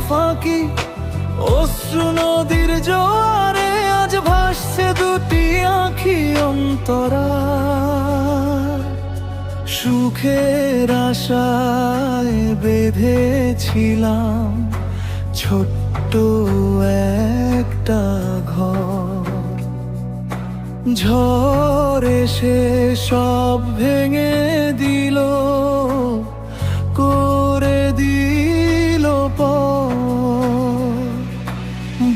ফাঁকি অশ্রু নদীর জোয়ারে আজ ভাসছে দুটি আঁখি অন্তরা। সুখের আশায় বেঁধেছিলাম ছোট্ট একটা ঘর, ঝড় এসে সব ভেঙে দিল, করে দিল পর।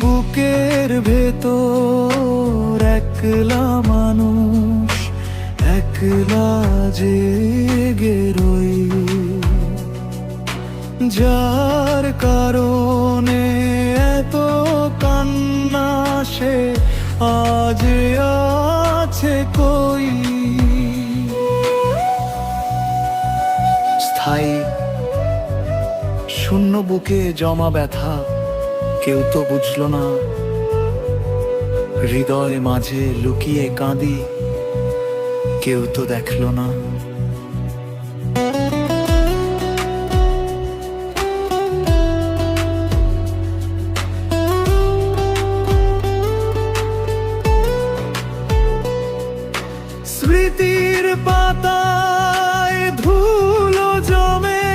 বুকের ভেতর একলা মানুষ, একলা জেগে রই, যার কারণে এত কান্না সে আজ আছে কই। স্থায়ী শূন্য বুকে জমা ব্যথা কেউ তো বুঝলো না, হৃদয় মাঝে লুকিয়ে কাঁদি কেউ তো দেখলো না। স্মৃতির পাতায় ধুলো জমে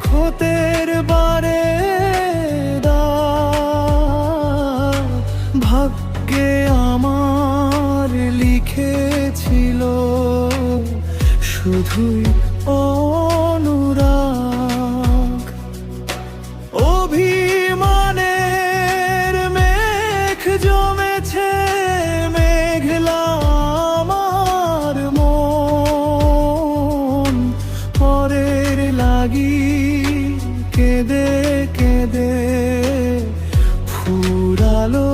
ক্ষতের বারে দাগ, ভাগ্যে আমার লিখেছিল শুধুই অনুরাগ। অভিমানের মেঘ জমেছে মেঘলা আমার মন, পরের লাগি কেঁদে কেঁদে ফুরালো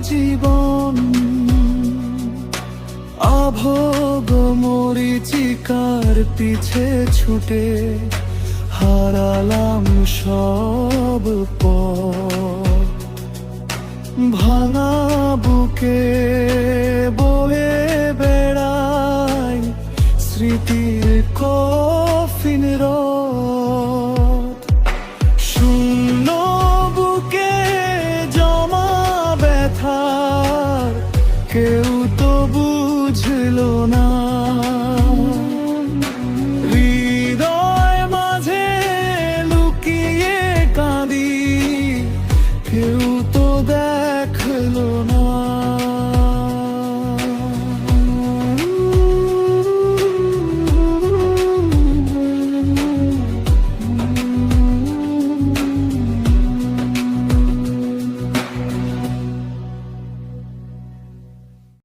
জীবন। আভোগ মরিচিকার পিছে ছুটে হারালাম সব পথ, ভাঙা বুকে বয়ে বেড়াই স্মৃতির কফিন রথ। শূন্য বুকে জমা ব্যথার কেউ তো বুঝলো না।